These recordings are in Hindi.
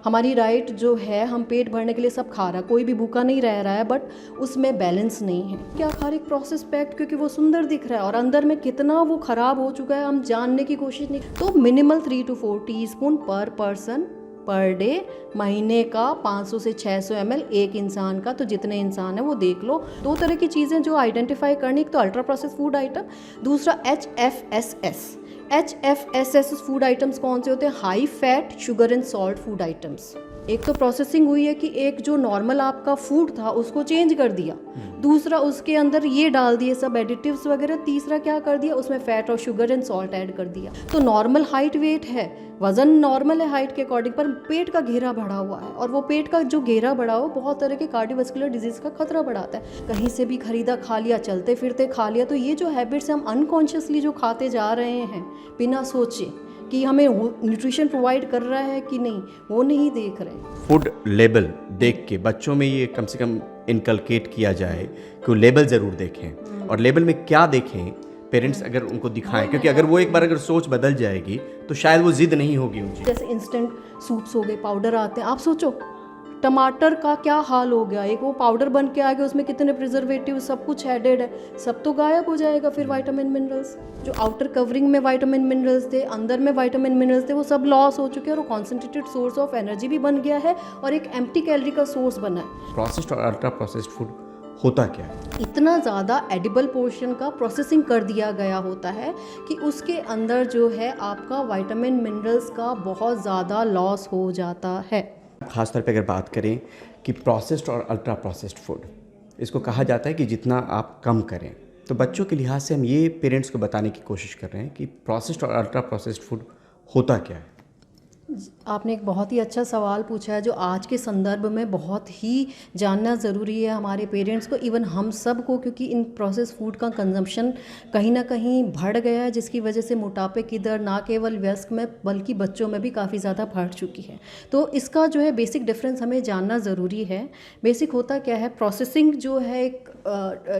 हमारी डाइट जो है, हम पेट भरने के लिए सब खा रहा है, कोई भी भूखा नहीं रह रहा है, बट उसमें बैलेंस नहीं है। क्या खा रहे? प्रोसेस पैक्ड, क्योंकि वो सुंदर दिख रहा है और अंदर में कितना वो ख़राब हो चुका है हम जानने की कोशिश नहीं। तो मिनिमल 3 to 4 टीस्पून पर पर्सन पर डे, महीने का 500 से 600 ml एक इंसान का। तो जितने इंसान है वो देख लो। दो तरह की चीज़ें जो आइडेंटिफाई करनी, एक तो अल्ट्रा प्रोसेस फूड आइटम, दूसरा HFSS फूड आइटम्स कौन से होते हैं? High fat, sugar and salt food items. एक तो प्रोसेसिंग हुई है कि एक जो नॉर्मल आपका फूड था उसको चेंज कर दिया, दूसरा उसके अंदर ये डाल दिए सब एडिटिव्स वगैरह, तीसरा क्या कर दिया, उसमें फैट और शुगर एंड सॉल्ट ऐड कर दिया। तो नॉर्मल हाइट वेट है, वजन नॉर्मल है हाइट के अकॉर्डिंग, पर पेट का घेरा बढ़ा हुआ है, और वो पेट का जो घेरा बढ़ा हुआ बहुत तरह के कार्डियोवास्कुलर डिजीज का खतरा बढ़ाता है। कहीं से भी खरीदा खा लिया, चलते फिरते खा लिया, तो ये जो हैबिट्स हम अनकॉन्शियसली जो खाते जा रहे हैं बिना सोचे कि हमें न्यूट्रिशन प्रोवाइड कर रहा है कि नहीं, वो नहीं देख रहे। फूड लेबल देख के बच्चों में ये कम से कम इनकलकेट किया जाए कि वो लेबल ज़रूर देखें, और लेबल में क्या देखें पेरेंट्स अगर उनको दिखाएं, क्योंकि अगर वो एक बार अगर सोच बदल जाएगी तो शायद वो जिद नहीं होगी उनकी। जैसे इंस्टेंट सूप्स हो गए, पाउडर आते हैं, आप सोचो टमाटर का क्या हाल हो गया, एक वो पाउडर बन के आ गया, उसमें कितने प्रिजर्वेटिव सब कुछ एडेड है, सब तो गायब हो जाएगा। फिर विटामिन मिनरल्स, जो आउटर कवरिंग में विटामिन मिनरल्स थे, अंदर में विटामिन मिनरल्स थे, वो सब लॉस हो चुके हैं, और वो कॉन्सेंट्रेटेड सोर्स ऑफ एनर्जी भी बन गया है और एक एम्प्टी कैलोरी का सोर्स बना है। प्रोसेस्ड और अल्ट्रा प्रोसेस्ड फूड होता क्या है? इतना ज़्यादा एडिबल पोर्शन का प्रोसेसिंग कर दिया गया होता है कि उसके अंदर जो है आपका विटामिन मिनरल्स का बहुत ज़्यादा लॉस हो जाता है। ख़ासतौर पे अगर बात करें कि प्रोसेस्ड और अल्ट्रा प्रोसेस्ड फूड, इसको कहा जाता है कि जितना आप कम करें, तो बच्चों के लिहाज से हम ये पेरेंट्स को बताने की कोशिश कर रहे हैं कि प्रोसेस्ड और अल्ट्रा प्रोसेस्ड फूड होता क्या है। आपने एक बहुत ही अच्छा सवाल पूछा है जो आज के संदर्भ में बहुत ही जानना ज़रूरी है हमारे पेरेंट्स को, इवन हम सब को, क्योंकि इन प्रोसेस फूड का कंजम्पशन कहीं ना कहीं बढ़ गया है, जिसकी वजह से मोटापे की दर ना केवल वयस्क में बल्कि बच्चों में भी काफ़ी ज़्यादा बढ़ चुकी है। तो इसका जो है बेसिक डिफरेंस हमें जानना ज़रूरी है। बेसिक होता क्या है, प्रोसेसिंग जो है एक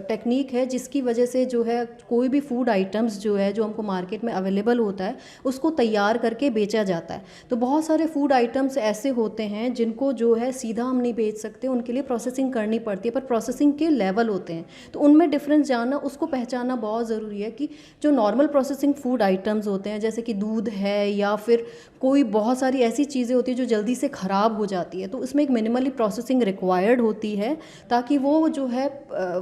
टेक्निक है जिसकी वजह से जो है कोई भी फूड आइटम्स जो है जो हमको मार्केट में अवेलेबल होता है उसको तैयार करके बेचा जाता है। तो बहुत सारे फूड आइटम्स ऐसे होते हैं जिनको जो है सीधा हम नहीं बेच सकते, उनके लिए प्रोसेसिंग करनी पड़ती है, पर प्रोसेसिंग के लेवल होते हैं, तो उनमें डिफरेंस जानना, उसको पहचानना बहुत ज़रूरी है कि जो नॉर्मल प्रोसेसिंग फूड आइटम्स होते हैं जैसे कि दूध है या फिर कोई बहुत सारी ऐसी चीज़ें होती है जो जल्दी से ख़राब हो जाती है, तो उसमें एक मिनिमली प्रोसेसिंग रिक्वायर्ड होती है ताकि वो जो है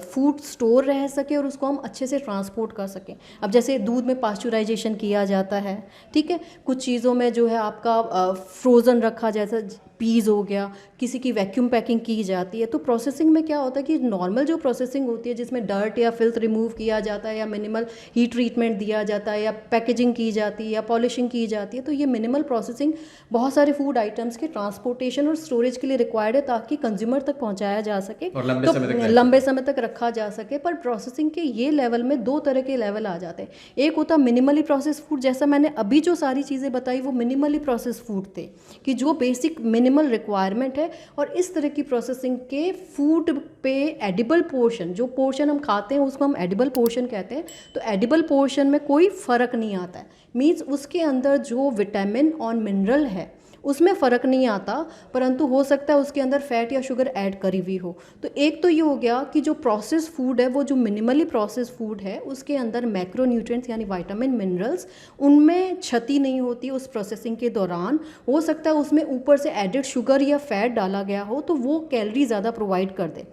फूड स्टोर रह सके और उसको हम अच्छे से ट्रांसपोर्ट कर सकें। अब जैसे दूध में पास्चुराइजेशन किया जाता है, ठीक है, कुछ चीज़ों में जो है आपका फ्रोज़न रखा, जैसा पीज़ हो गया, किसी की वैक्यूम पैकिंग की जाती है। तो प्रोसेसिंग में क्या होता है कि नॉर्मल जो प्रोसेसिंग होती है जिसमें डर्ट या फिल्थ रिमूव किया जाता है या मिनिमल हीट ट्रीटमेंट दिया जाता है या पैकेजिंग की जाती है या पॉलिशिंग की जाती है, तो ये मिनिमल प्रोसेसिंग बहुत सारे फूड आइटम्स के ट्रांसपोर्टेशन और स्टोरेज के लिए रिक्वायर्ड है ताकि कंज्यूमर तक पहुँचाया जा सके और लंबे समय तक रखा जा सके। पर प्रोसेसिंग के ये लेवल में दो तरह के लेवल आ जाते हैं। एक होता मिनिमली प्रोसेस फूड, जैसा मैंने अभी जो सारी चीज़ें बताई वो मिनिमली प्रोसेस फूड थे कि जो बेसिक मिनिमल रिक्वायरमेंट है, और इस तरह की प्रोसेसिंग के फूड पे एडिबल पोर्शन, जो पोर्शन हम खाते हैं उसको हम एडिबल पोर्शन कहते हैं, तो एडिबल पोर्शन में कोई फ़र्क नहीं आता है। मीन्स उसके अंदर जो विटामिन और मिनरल है उसमें फ़र्क नहीं आता, परंतु हो सकता है उसके अंदर फैट या शुगर ऐड करी हुई हो। तो एक तो ये हो गया कि जो प्रोसेस फूड है, वो जो मिनिमली प्रोसेस फूड है उसके अंदर मैक्रोन्यूट्रिएंट्स यानी विटामिन मिनरल्स, उनमें क्षति नहीं होती उस प्रोसेसिंग के दौरान। हो सकता है उसमें ऊपर से एडिड शुगर या फैट डाला गया हो तो वो कैलोरी ज़्यादा प्रोवाइड कर दे।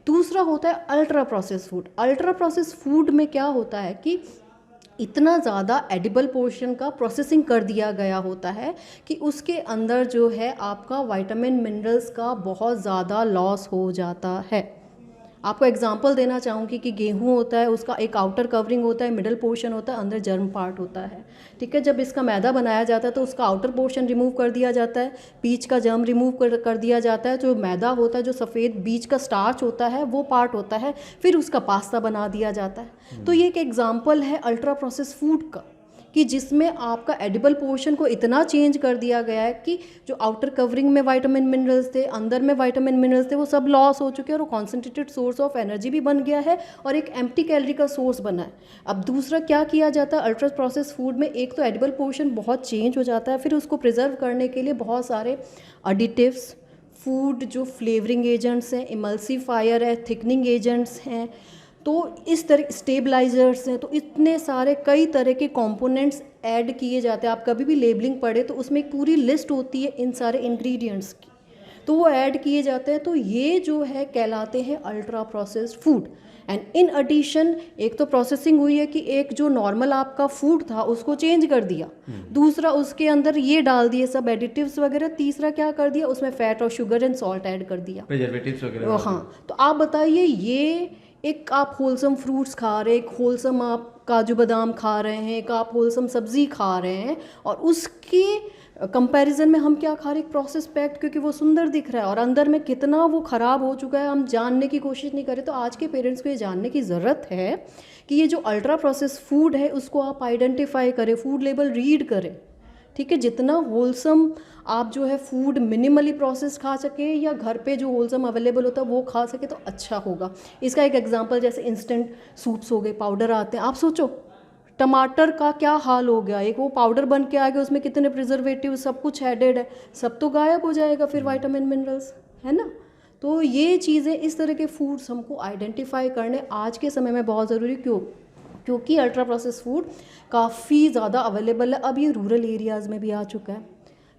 दूसरा होता है ultra process food. Ultra process food में क्या होता है कि इतना ज़्यादा एडिबल पोर्शन का प्रोसेसिंग कर दिया गया होता है कि उसके अंदर जो है आपका विटामिन मिनरल्स का बहुत ज़्यादा लॉस हो जाता है। आपको एग्जांपल देना चाहूँगी कि गेहूं होता है, उसका एक आउटर कवरिंग होता है, मिडल पोर्शन होता है, अंदर जर्म पार्ट होता है, ठीक है। जब इसका मैदा बनाया जाता है तो उसका आउटर पोर्शन रिमूव कर दिया जाता है, बीच का जर्म रिमूव कर दिया जाता है, जो मैदा होता है, जो सफ़ेद बीच का स्टार्च होता है वो पार्ट होता है, फिर उसका पास्ता बना दिया जाता है। तो ये एक एग्जाम्पल है अल्ट्रा प्रोसेस फूड का कि जिसमें आपका एडिबल पोर्शन को इतना चेंज कर दिया गया है कि जो आउटर कवरिंग में विटामिन मिनरल्स थे, अंदर में विटामिन मिनरल्स थे, वो सब लॉस हो चुके हैं और वो कॉन्सेंट्रेटेड सोर्स ऑफ एनर्जी भी बन गया है और एक एम्प्टी कैलोरी का सोर्स बना है। अब दूसरा क्या किया जाता है अल्ट्रा प्रोसेस फूड में, एक तो एडिबल पोर्शन बहुत चेंज हो जाता है, फिर उसको प्रिजर्व करने के लिए बहुत सारे एडिटिव्स, फूड जो फ्लेवरिंग एजेंट्स हैं, इमल्सीफायर है, थिकनिंग एजेंट्स हैं, तो इस तरह स्टेबलाइजर्स हैं, तो इतने सारे कई तरह के कंपोनेंट्स ऐड किए जाते हैं। आप कभी भी लेबलिंग पढ़े तो उसमें एक पूरी लिस्ट होती है इन सारे इंग्रेडिएंट्स की, तो वो ऐड किए जाते हैं। तो ये जो है कहलाते हैं ultra processed food. And in addition एक तो प्रोसेसिंग हुई है कि एक जो नॉर्मल आपका फूड था उसको चेंज कर दिया, दूसरा उसके अंदर ये डाल दिए सब एडिटिव्स वगैरह, तीसरा क्या कर दिया उसमें फैट और शुगर एंड सॉल्ट ऐड कर दिया, प्रिजर्वेटिव्स वगैरह। हाँ, तो आप बताइए ये एक आप होलसम फ्रूट्स खा रहे हैं, एक होलसम आप काजू बादाम खा रहे हैं, एक आप होलसम सब्जी खा रहे हैं, और उसके कंपैरिजन में हम क्या खा रहे हैं, एक प्रोसेस पैक्ड, क्योंकि वो सुंदर दिख रहा है और अंदर में कितना वो ख़राब हो चुका है हम जानने की कोशिश नहीं करें। तो आज के पेरेंट्स को ये जानने की ज़रूरत है कि ये जो अल्ट्रा प्रोसेस फूड है उसको आप आइडेंटिफाई करें, फूड लेबल रीड करें, ठीक है। जितना होलसम आप जो है फूड मिनिमली प्रोसेस खा सके या घर पे जो होलसम अवेलेबल होता है वो खा सके तो अच्छा होगा। इसका एक एग्जांपल जैसे इंस्टेंट सूप्स हो गए, पाउडर आते हैं, आप सोचो टमाटर का क्या हाल हो गया, एक वो पाउडर बन के आ गया, उसमें कितने प्रिजर्वेटिव सब कुछ एडेड है, सब तो गायब हो जाएगा फिर विटामिन मिनरल्स, है ना। तो ये चीज़ें इस तरह के फूड्स हमको आइडेंटिफाई करने आज के समय में बहुत ज़रूरी, क्योंकि अल्ट्रा प्रोसेस फूड काफ़ी ज़्यादा अवेलेबल है। अब ये रूरल एरियाज़ में भी आ चुका है,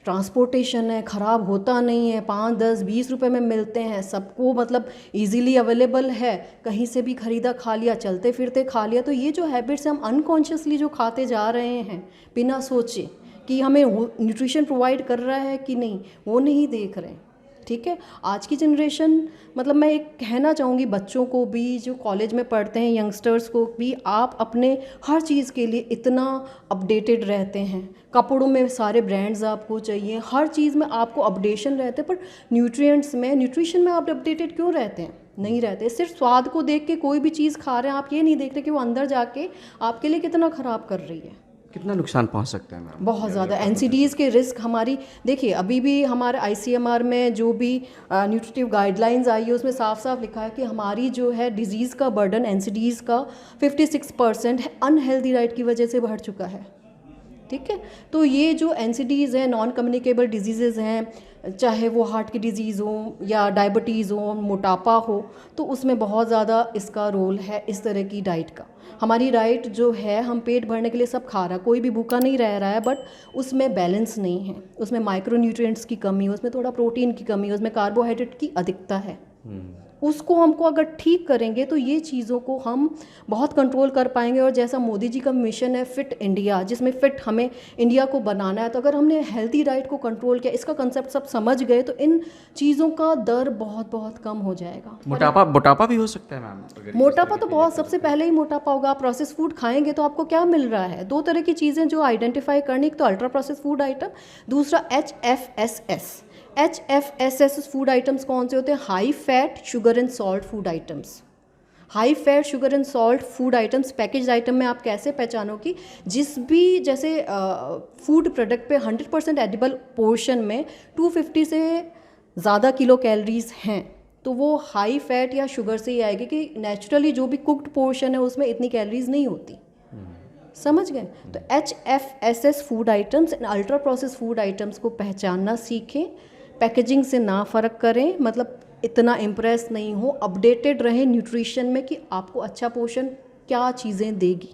ट्रांसपोर्टेशन है, ख़राब होता नहीं है, 5, 10, 20 रुपए में मिलते हैं, सबको मतलब इजीली अवेलेबल है, कहीं से भी ख़रीदा खा लिया, चलते फिरते खा लिया। तो ये जो हैबिट्स हम अनकॉन्शियसली जो खाते जा रहे हैं बिना सोचे कि हमें न्यूट्रिशन प्रोवाइड कर रहा है कि नहीं, वो नहीं देख रहे हैं, ठीक है। आज की जनरेशन मतलब मैं एक कहना चाहूँगी बच्चों को भी जो कॉलेज में पढ़ते हैं, यंगस्टर्स को भी, आप अपने हर चीज़ के लिए इतना अपडेटेड रहते हैं, कपड़ों में सारे ब्रांड्स आपको चाहिए, हर चीज़ में आपको अपडेशन रहते हैं, पर न्यूट्रिशन में आप अपडेटेड क्यों रहते हैं? नहीं रहते। सिर्फ स्वाद को देख के कोई भी चीज़ खा रहे हैं, आप ये नहीं देख रहे कि वो अंदर जाके आपके लिए कितना ख़राब कर रही है, कितना नुकसान पहुंच सकता है मैम? बहुत ज़्यादा। एनसीडीज़ के रिस्क हमारी देखिए, अभी भी हमारे आईसीएमआर में जो भी न्यूट्रिटिव गाइडलाइंस आई है उसमें साफ साफ लिखा है कि हमारी जो है डिजीज़ का बर्डन एनसीडीज़ का 56% अनहेल्दी डाइट की वजह से बढ़ चुका है, ठीक है। तो ये जो एनसीडीज़ हैं, नॉन कम्युनिकेबल डिजीज़ हैं, चाहे वो हार्ट की डिज़ीज़ हो या डायबिटीज़ हो, मोटापा हो, तो उसमें बहुत ज़्यादा इसका रोल है इस तरह की डाइट का। हमारी डाइट जो है, हम पेट भरने के लिए सब खा रहा है, कोई भी भूखा नहीं रह रहा है, बट उसमें बैलेंस नहीं है, उसमें माइक्रोन्यूट्रिएंट्स की कमी है, उसमें थोड़ा प्रोटीन की कमी है, उसमें कार्बोहाइड्रेट की अधिकता है। उसको हमको अगर ठीक करेंगे तो ये चीज़ों को हम बहुत कंट्रोल कर पाएंगे। और जैसा मोदी जी का मिशन है फिट इंडिया, जिसमें फिट हमें इंडिया को बनाना है, तो अगर हमने हेल्दी डाइट को कंट्रोल किया, इसका कंसेप्ट सब समझ गए, तो इन चीज़ों का दर बहुत बहुत कम हो जाएगा। मोटापा भी हो सकता है मैम? मोटापा तो बहुत सबसे पहले ही मोटापा होगा। आप प्रोसेस फूड खाएंगे तो आपको क्या मिल रहा है? 2 तरह की चीज़ें जो आइडेंटिफाई करनी, एक तो अल्ट्रा प्रोसेस फूड आइटम, दूसरा HFSS फूड आइटम्स कौन से होते हैं? High fat sugar and salt food items. High fat sugar and salt food items package item में आप कैसे पहचानो कि जिस भी जैसे फूड प्रोडक्ट पे 100% एडिबल पोर्शन में 250 से ज़्यादा किलो कैलोरीज हैं, तो वो हाई फैट या शुगर से ही आएगी कि नेचुरली जो भी कुक्ड पोर्शन है उसमें इतनी कैलोरीज नहीं होती, समझ गए। तो HFSS food items and ultra process food items को पहचानना सीखें, पैकेजिंग से ना फ़र्क करें, मतलब इतना इम्प्रेस नहीं हो, अपडेटेड रहें न्यूट्रिशन में कि आपको अच्छा पोषण क्या चीज़ें देगी।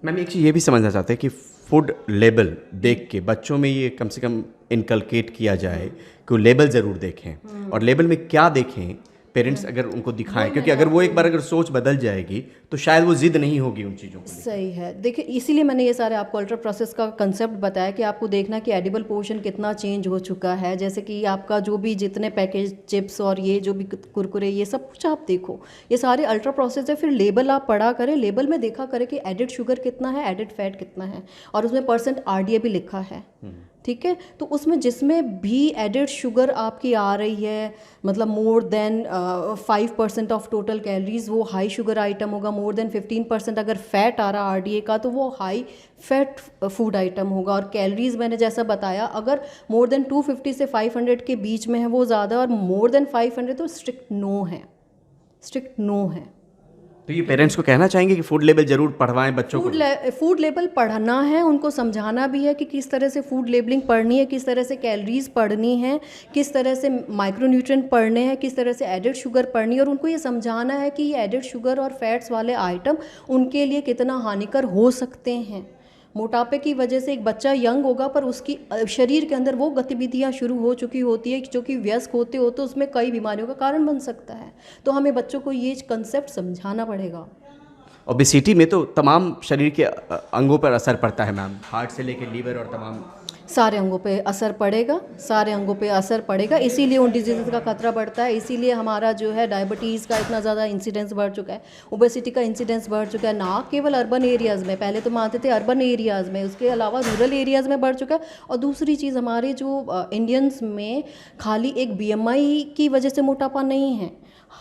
मैम एक चीज़ ये भी समझना चाहते हैं कि फूड लेबल देख के बच्चों में ये कम से कम इनकलकेट किया जाए कि वो लेबल ज़रूर देखें, और लेबल में क्या देखें पेरेंट्स अगर उनको दिखाएं, क्योंकि अगर वो एक बार अगर सोच बदल जाएगी तो शायद वो जिद नहीं होगी उन चीज़ों को। सही है। देखिए, इसीलिए मैंने ये सारे आपको अल्ट्रा प्रोसेस का कंसेप्ट बताया कि आपको देखना कि एडिबल पोर्शन कितना चेंज हो चुका है। जैसे कि आपका जो भी जितने पैकेज चिप्स और ये जो भी कुरकुरे, ये सब कुछ आप देखो, ये सारे अल्ट्रा प्रोसेस है। फिर लेबल आप पढ़ा करें, लेबल में देखा करें कि एडिड शुगर कितना है, एडिड फैट कितना है, और उसमें % RDA भी लिखा है, ठीक है। तो उसमें जिसमें भी एडेड शुगर आपकी आ रही है, मतलब more than 5% of total calories, वो हाई शुगर आइटम होगा। मोर देन 15% अगर फैट आ रहा आरडीए का तो वो हाई फैट फूड आइटम होगा। और कैलोरीज मैंने जैसा बताया, अगर मोर देन 250 से 500 के बीच में है वो ज़्यादा, और मोर देन 500 तो स्ट्रिक्ट नो है, स्ट्रिक्ट नो है। तो ये पेरेंट्स को कहना चाहेंगे कि फूड लेवल जरूर पढ़वाएं बच्चों को। फूड लेबल पढ़ना है, उनको समझाना भी है कि किस तरह से फूड लेबलिंग पढ़नी है, किस तरह से कैलोरीज पढ़नी है, किस तरह से माइक्रोन्यूट्रिएंट पढ़ने हैं, किस तरह से एडेड शुगर पढ़नी है। और उनको ये समझाना है कि ये एडेड शुगर और फैट्स वाले आइटम उनके लिए कितना हानिकर हो सकते हैं। मोटापे की वजह से एक बच्चा यंग होगा पर उसकी शरीर के अंदर वो गतिविधियां शुरू हो चुकी होती है जो कि व्यस्क होते होते उसमें कई बीमारियों का कारण बन सकता है। तो हमें बच्चों को ये कंसेप्ट समझाना पड़ेगा। ओबेसिटी में तो तमाम शरीर के अंगों पर असर पड़ता है मैम, हार्ट से लेकर लीवर और तमाम सारे अंगों पे असर पड़ेगा, सारे अंगों पे असर पड़ेगा। इसीलिए उन डिजीज़ का खतरा बढ़ता है, इसीलिए हमारा जो है डायबिटीज़ का इतना ज़्यादा इंसिडेंस बढ़ चुका है, ओबेसिटी का इंसिडेंस बढ़ चुका है। ना केवल अर्बन एरियाज़ में, पहले तो मानते थे अर्बन एरियाज़ में, उसके अलावा रूरल एरियाज़ में बढ़ चुका है। और दूसरी चीज़, हमारे जो इंडियंस में खाली एक बीएमआई की वजह से मोटापा नहीं है,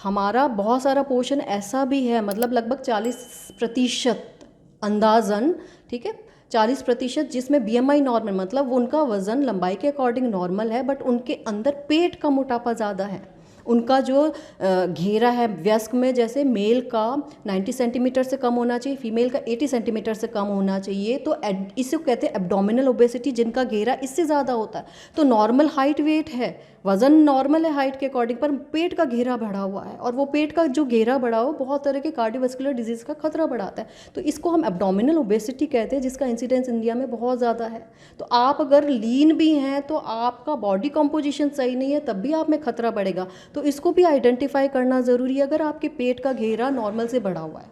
हमारा बहुत सारा पोर्शन ऐसा भी है, मतलब लगभग 40% अंदाज़न, ठीक है, 40%, जिसमें बीएमआई नॉर्मल, मतलब उनका वज़न लंबाई के अकॉर्डिंग नॉर्मल है, बट उनके अंदर पेट का मोटापा ज़्यादा है। उनका जो घेरा है वयस्क में, जैसे मेल का 90 सेंटीमीटर से कम होना चाहिए, फीमेल का 80 सेंटीमीटर से कम होना चाहिए। तो इसे कहते हैं एब्डोमिनल ओबेसिटी, जिनका घेरा इससे ज़्यादा होता है। तो नॉर्मल हाइट वेट है, वज़न नॉर्मल है हाइट के अकॉर्डिंग, पर पेट का घेरा बढ़ा हुआ है, और वो पेट का जो घेरा बढ़ा हो बहुत तरह के कार्डियोवास्कुलर डिजीज़ का खतरा बढ़ाता है। तो इसको हम एब्डोमिनल ओबेसिटी कहते हैं, जिसका इंसिडेंस इंडिया में बहुत ज़्यादा है। तो आप अगर लीन भी हैं तो आपका बॉडी कंपोजिशन सही नहीं है, तब भी आप में खतरा बढ़ेगा। तो इसको भी आइडेंटिफाई करना ज़रूरी है अगर आपके पेट का घेरा नॉर्मल से बढ़ा हुआ है।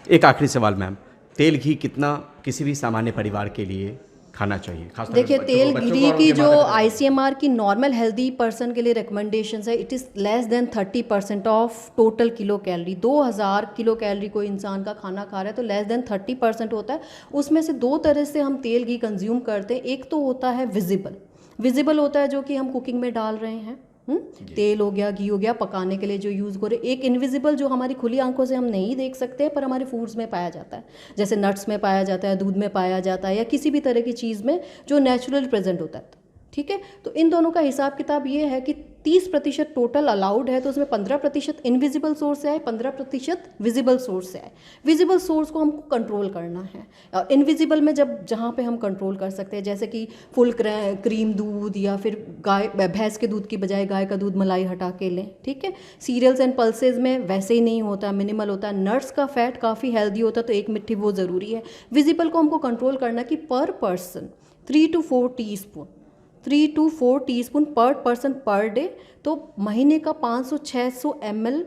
एक आखिरी सवाल मैम, तेल घी कितना किसी भी सामान्य परिवार के लिए खाना चाहिए? खासतौर देखिए, पर तेल बच्चों घी को और की उनके जो माता-पिता को। आईसीएमआर की नॉर्मल हेल्दी पर्सन के लिए रिकमेंडेशंस है, it is less than 30% of total kilo calorie. 2000 kilo calorie कोई इंसान का खाना खा रहा है तो लेस देन 30% होता है। उसमें से दो तरह से हम तेल घी कंज्यूम करते हैं। एक तो होता है विजिबल होता है, जो कि हम कुकिंग में डाल रहे हैं, तेल हो गया, घी हो गया, पकाने के लिए जो यूज़ हो रहे। एक इनविजिबल, जो हमारी खुली आंखों से हम नहीं देख सकते पर हमारे फूड्स में पाया जाता है, जैसे नट्स में पाया जाता है, दूध में पाया जाता है, या किसी भी तरह की चीज़ में जो नेचुरल प्रेजेंट होता है। ठीक है, तो इन दोनों का हिसाब किताब ये है कि 30% टोटल अलाउड है, तो उसमें 15% इनविजिबल सोर्स से आए, 15% विजिबल सोर्स से आए। विजिबल सोर्स को हमको कंट्रोल करना है, और इनविजिबल में जहाँ पे हम कंट्रोल कर सकते हैं, जैसे कि फुल क्रीम दूध, या फिर भैंस के दूध की बजाय गाय का दूध मलाई हटा के लें। ठीक है, सीरियल्स एंड पल्सेज में वैसे ही नहीं होता, मिनिमल होता है। नट्स का फैट काफ़ी हेल्दी होता है, तो एक मिट्टी वो ज़रूरी है। विजिबल को हमको कंट्रोल करना कि पर पर्सन 3 to 4 टीस्पून पर पर्सन पर डे। तो महीने का 500-600 ml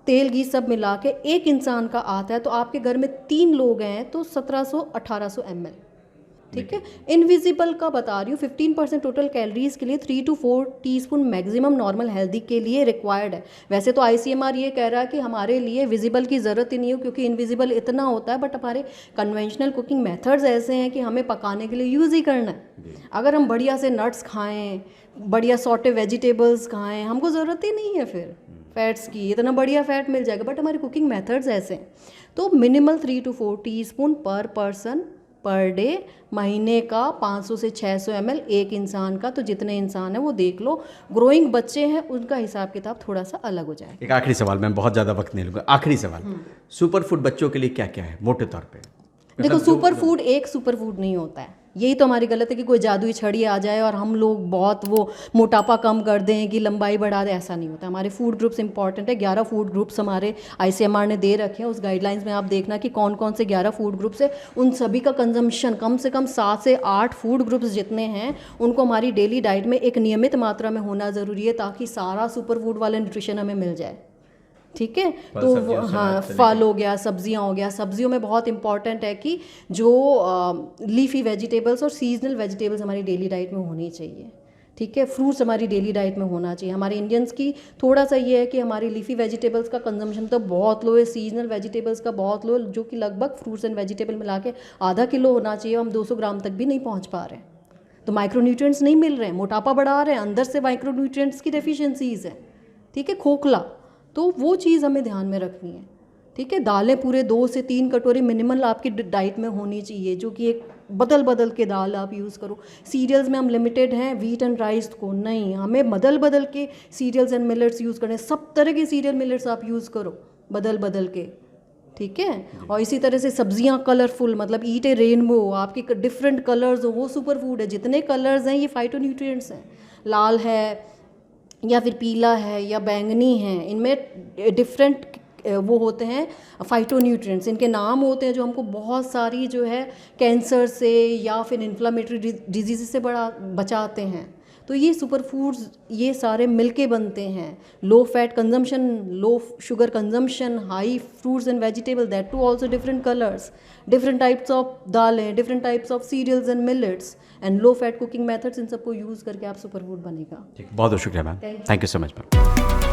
तेल घी सब मिला के एक इंसान का आता है। तो आपके घर में 3 लोग हैं तो 1700-1800 ml। ठीक है, इनविजिबल का बता रही हूँ, 15% टोटल कैलोरीज के लिए 3 to 4 teaspoon maximum normal healthy के लिए रिक्वायर्ड है। वैसे तो आईसीएमआर ये कह रहा है कि हमारे लिए विजिबल की ज़रूरत ही नहीं हो, क्योंकि इनविजिबल इतना होता है, बट हमारे कन्वेंशनल कुकिंग मेथड्स ऐसे हैं कि हमें पकाने के लिए यूज़ ही करना है। अगर हम बढ़िया से नट्स खाएँ, बढ़िया सॉटे वेजिटेबल्स खाएँ, हमको ज़रूरत ही नहीं है फिर फैट्स की, इतना बढ़िया फैट मिल जाएगा, बट हमारे कुकिंग मेथड्स ऐसे हैं। तो मिनिमल 3 to 4 टीस्पून पर पर्सन पर डे, महीने का 500 से 600 ml एक इंसान का। तो जितने इंसान है वो देख लो, ग्रोइंग बच्चे हैं उनका हिसाब किताब थोड़ा सा अलग हो जाएगा। एक आखिरी सवाल, मैं बहुत ज़्यादा वक्त नहीं लूँगा, आखिरी सवाल, सुपर फूड बच्चों के लिए क्या क्या है मोटे तौर पे? देखो, सुपर फूड एक सुपर फूड नहीं होता है। यही तो हमारी गलत है कि कोई जादुई छड़ी आ जाए और हम लोग बहुत वो मोटापा कम कर दें कि लंबाई बढ़ा दें, ऐसा नहीं होता। हमारे फूड ग्रुप्स इंपॉर्टेंट है। 11 फूड ग्रुप्स हमारे आईसीएमआर ने दे रखे हैं। उस गाइडलाइंस में आप देखना कि कौन कौन से 11 फूड ग्रुप्स है, उन सभी का कंजम्पशन कम से कम 7 से 8 फूड ग्रुप्स जितने हैं उनको हमारी डेली डाइट में एक नियमित मात्रा में होना ज़रूरी है, ताकि सारा सुपर फूड वाला न्यूट्रिशन हमें मिल जाए। ठीक है, तो हाँ, फल हो गया, सब्जियां हो गया। सब्जियों में बहुत इंपॉर्टेंट है कि जो लीफी वेजिटेबल्स और सीजनल वेजिटेबल्स हमारी डेली डाइट में होनी चाहिए। ठीक है, फ्रूट्स हमारी डेली डाइट में होना चाहिए। हमारे इंडियंस की थोड़ा सा ये है कि हमारी लीफी वेजिटेबल्स का कंजम्पशन तो बहुत लो है, सीजनल वेजिटेबल्स का बहुत लो, जो कि लगभग फ्रूट्स एंड वेजिटेबल मिला के आधा किलो होना चाहिए, हम 200 ग्राम तक भी नहीं पहुँच पा रहे हैं। तो तो माइक्रोन्यूट्रिएंट्स नहीं मिल रहे हैं, मोटापा बढ़ा रहे हैं, अंदर से माइक्रोन्यूट्रिएंट्स की डेफिशिएंसीज है, ठीक है, खोखला, तो वो चीज़ हमें ध्यान में रखनी है, ठीक है। दालें पूरे 2 से 3 कटोरी मिनिमल आपकी डाइट में होनी चाहिए, जो कि एक बदल बदल के दाल आप यूज़ करो। सीरियल्स में हम लिमिटेड हैं व्हीट एंड राइस को, नहीं, हमें बदल बदल के सीरियल्स एंड मिलेट्स यूज़ करने, सब तरह के सीरियल मिलेट्स आप यूज़ करो बदल बदल के, ठीक है। और इसी तरह से सब्जियां कलरफुल, मतलब ईट ए रेनबो, आपके डिफरेंट कलर्स हो, वो सुपर फूड है। जितने कलर्स हैं ये फाइटोन्यूट्रिएंट्स हैं, लाल है या फिर पीला है या बैंगनी है, इनमें डिफरेंट वो होते हैं फाइटोन्यूट्रिएंट्स, इनके नाम होते हैं जो हमको बहुत सारी जो है कैंसर से या फिर इन्फ्लामेटरी डिजीज़ से बचाते हैं। तो ये सुपर फूड्स ये सारे मिलके बनते हैं। Low fat consumption, low sugar consumption, high fruits and vegetable, that too also different colours, different types of दालें, different types of cereals and millets and low fat cooking methods, इन सबको यूज़ करके आप सुपर फूड बनेगा। ठीक, बहुत बहुत शुक्रिया ma'am, thank you so much ma'am.